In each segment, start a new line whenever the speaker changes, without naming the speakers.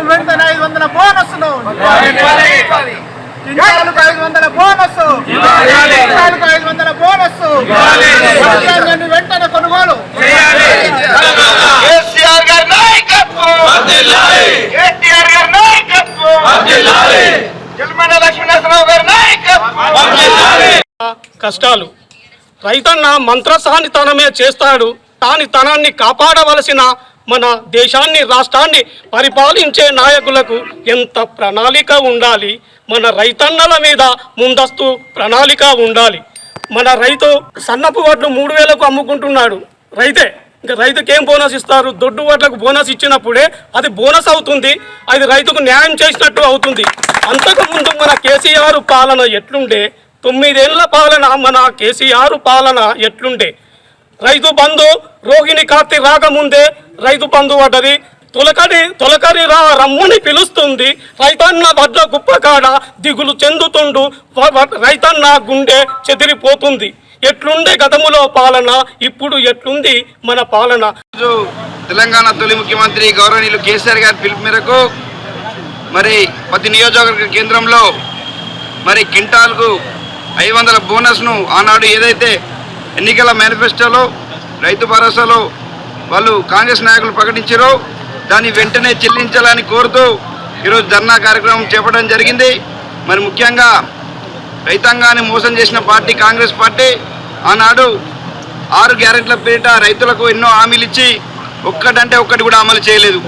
వెంటనే 500 బోనస్ను, 500 bonus, 500 bonus వెంటనే కొనుగోలు.
కష్టాలు రైతన్న మంత్రసానితనమే చేస్తాడు. తాని తనాన్ని కాపాడవలసిన మన దేశాన్ని రాష్ట్రాన్ని పరిపాలించే నాయకులకు ఎంత ప్రణాళిక ఉండాలి. మన రైతన్నల మీద ముందస్తు ప్రణాళిక ఉండాలి. మన రైతు సన్నపు వడ్లు 3000కు అమ్ముకుంటున్నాడు రైతే. ఇంకా రైతుకి ఏం బోనస్ ఇస్తారు? దొడ్డు వడ్లకు బోనస్ ఇచ్చినప్పుడే అది బోనస్ అవుతుంది, అది రైతుకు న్యాయం చేసినట్టు అవుతుంది. అంతకుముందు మన కేసీఆర్ పాలన ఎట్లుండే, 9 ఏళ్ల పాలన మన కేసీఆర్ పాలన ఎట్లుండే? రైతు బంధు రోహిణి కార్తీ రాకముందే రైతు బంధు పడ్డది. తొలకరి రమ్మని పిలుస్తుంది. రైతన్న వడ్ల గుప్పకాడ దిగులు చెందుతుండు. రైతన్న గుండె చెదిరిపోతుంది. ఎట్లుండే గతములో పాలన, ఇప్పుడు ఎట్లుంది మన పాలన?
తెలంగాణ తొలి ముఖ్యమంత్రి గౌరవనీయులు కేసీఆర్ గారి పిలుపు మేరకు మరి ప్రతి నియోజకవర్గ కేంద్రంలో మరి క్వింటాల్కు 500 బోనస్ను ఆనాడు ఏదైతే ఎన్నికల మేనిఫెస్టోలో రైతు భరోసాలో వాళ్ళు కాంగ్రెస్ నాయకులు ప్రకటించారో దాన్ని వెంటనే చెల్లించాలని కోరుతూ ఈరోజు ధర్నా కార్యక్రమం చేపట్టడం జరిగింది. మరి ముఖ్యంగా రైతాంగాన్ని మోసం చేసిన పార్టీ కాంగ్రెస్ పార్టీ ఆనాడు 6 గ్యారెంట్ల పేరిట రైతులకు ఎన్నో హామీలు ఇచ్చి ఒక్కటంటే ఒక్కటి కూడా అమలు చేయలేదు.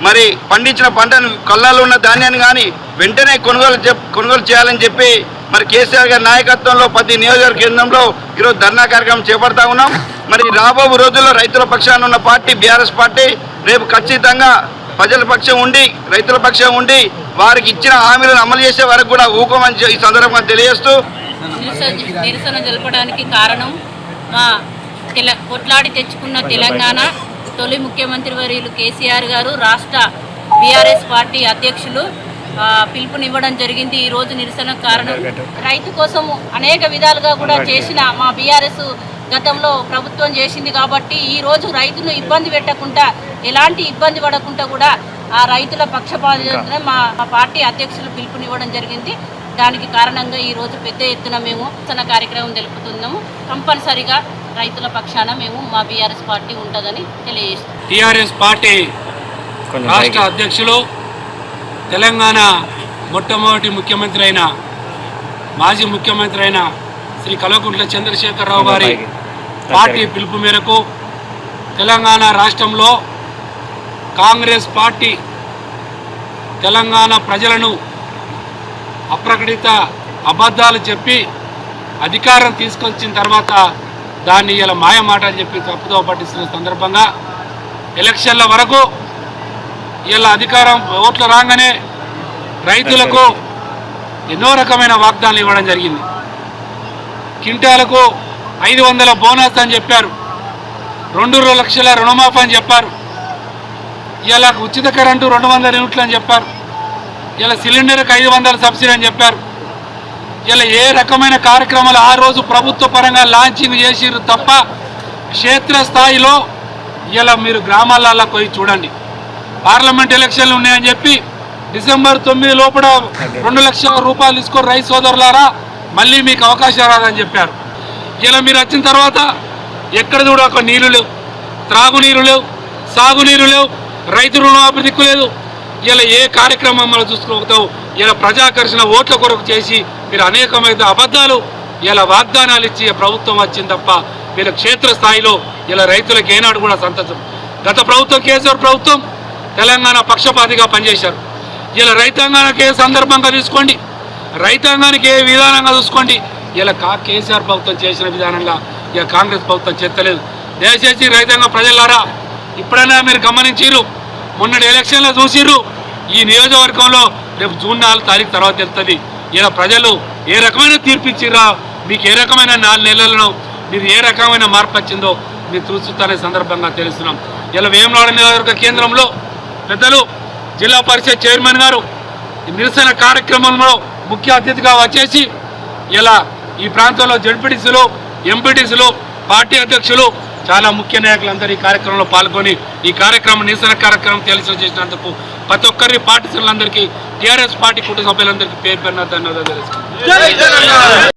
మరి పండించిన పంటను కళ్ళాల్లో ఉన్న ధాన్యాన్ని కానీ వెంటనే కొనుగోలు చేయాలని చెప్పి మరి కేసీఆర్ గారి నాయకత్వంలో ప్రతి నియోజకవర్గ కేంద్రంలో ఈరోజు ధర్నా కార్యక్రమం చేపడతా ఉన్నాం. మరి రాబో రోజుల్లో రైతుల పక్షాన ఉన్న పార్టీ బీఆర్ఎస్ పార్టీ రేపు ఖచ్చితంగా ప్రజల పక్షం ఉండి రైతుల పక్షం ఉండి వారికి ఇచ్చిన హామీలను అమలు చేసే వరకు కూడా ఊకోమని ఈ సందర్భంగా తెలియజేస్తూ
నిరసన జరపడానికి కారణం మా కొట్లాడి తెచ్చుకున్న తెలంగాణ తొలి ముఖ్యమంత్రి వర్యులు కేసీఆర్ గారు రాష్ట్ర బీఆర్ఎస్ పార్టీ అధ్యక్షులు పిలుపునివ్వడం జరిగింది. ఈ రోజు నిరసన కారణం రైతు కోసం అనేక విధాలుగా కూడా చేసిన మా బీఆర్ఎస్ గతంలో ప్రభుత్వం చేసింది కాబట్టి ఈ రోజు రైతును ఇబ్బంది పెట్టకుండా, ఎలాంటి ఇబ్బంది పడకుండా కూడా ఆ రైతుల పక్షపాతం మా పార్టీ అధ్యక్షులు పిలుపునివ్వడం జరిగింది. దానికి కారణంగా ఈ రోజు పెద్ద ఎత్తున మేము నిరసన కార్యక్రమం తెలుపుతున్నాము. కంపల్సరిగా రైతుల పక్షాన మేము మా బీఆర్ఎస్ పార్టీ ఉంటుందని తెలియజేస్తాం.
టీఆర్ఎస్ పార్టీ రాష్ట్ర అధ్యక్షులు తెలంగాణ మొట్టమొదటి ముఖ్యమంత్రి అయిన మాజీ ముఖ్యమంత్రి అయిన శ్రీ కల్వకుంట్ల చంద్రశేఖరరావు గారి పార్టీ పిలుపు మేరకు తెలంగాణ రాష్ట్రంలో కాంగ్రెస్ పార్టీ తెలంగాణ ప్రజలను అప్రకటిత అబద్ధాలు చెప్పి అధికారం తీసుకొచ్చిన తర్వాత దాన్ని ఇలా మాయ మాటలు చెప్పి తప్పుదో పట్టిస్తున్న సందర్భంగా ఎలక్షన్ల వరకు ఇలా అధికారం ఓట్లు రాగానే రైతులకు ఎన్నో రకమైన వాగ్దానాలు ఇవ్వడం జరిగింది. క్వింటాలకు 500 బోనస్ అని చెప్పారు, 2 లక్షల రుణమాఫీ అని చెప్పారు, ఇలా ఉచిత కరెంటు 200 యూనిట్లు అని చెప్పారు, ఇలా సిలిండర్కి 500 సబ్సిడీ అని చెప్పారు. ఇలా ఏ రకమైన కార్యక్రమాలు ఆ రోజు ప్రభుత్వ పరంగా లాంచింగ్ చేసిరు తప్ప క్షేత్రస్థాయిలో ఇలా మీరు గ్రామాలలో పోయి చూడండి. పార్లమెంట్ ఎలక్షన్లు ఉన్నాయని చెప్పి డిసెంబర్ 9 లోపల 2 లక్షల రూపాయలు తీసుకొని రైతు సోదరులారా మళ్ళీ మీకు అవకాశం రాదని చెప్పారు. ఇలా మీరు వచ్చిన తర్వాత ఎక్కడ చూడ ఒక నీళ్లు లేవు, త్రాగునీరు లేవు, సాగునీరు లేవు, రైతు రుణమాఫీ దిక్కు లేదు. ఇలా ఏ కార్యక్రమం మనం చూసుకోగలుగుతావు? ఇలా ప్రజాకర్షణ ఓట్ల కొరకు చేసి మీరు అనేకమైన అబద్ధాలు ఇలా వాగ్దానాలు ఇచ్చి ప్రభుత్వం వచ్చింది తప్ప వీళ్ళ క్షేత్రస్థాయిలో ఇలా రైతులకు ఏనాడు కూడా సంతోషం. గత ప్రభుత్వం కేసీఆర్ ప్రభుత్వం తెలంగాణ పక్షపాతిగా పనిచేశారు. ఇలా రైతాంగానికి ఏ సందర్భంగా తీసుకోండి, రైతాంగానికి ఏ విధానంగా చూసుకోండి, ఇలా కేసీఆర్ ప్రభుత్వం చేసిన విధానంగా ఇక కాంగ్రెస్ ప్రభుత్వం చేస్తలేదు. దయచేసి రైతాంగ ప్రజలారా ఇప్పుడైనా మీరు గమనించిర్రు, మొన్నటి ఎలక్షన్లో చూసిర్రు. ఈ నియోజకవర్గంలో రేపు జూన్ 4 తారీఖు తర్వాత వెళ్తుంది. ఇలా ప్రజలు ఏ రకమైన తీర్పు ఇచ్చిర్రా, మీకు ఏ రకమైన 4 నెలలను మీరు ఏ రకమైన మార్పు వచ్చిందో మీరు చూస్తున్న సందర్భంగా తెలుస్తున్నాం. ఇలా వేములవాడ నియోజకవర్గ కేంద్రంలో పెద్దలు జిల్లా పరిషత్ చైర్మన్ గారు ఈ నిరసన కార్యక్రమంలో ముఖ్య అతిథిగా వచ్చేసి ఇలా ఈ ప్రాంతంలో జడ్పీటీసీలు, ఎంపీటీసీలు, పార్టీ అధ్యక్షులు, చాలా ముఖ్య నాయకులందరూ ఈ కార్యక్రమంలో పాల్గొని ఈ కార్యక్రమం నిరసన కార్యక్రమం తెలిసి చేసినందుకు ప్రతి ఒక్కరి పార్టీ సభ్యులందరికీ, టీఆర్ఎస్ పార్టీ కుటుంబ సభ్యులందరికీ పేరు పేరున ధన్యవాదాలు తెలుసుకుంటున్నాను.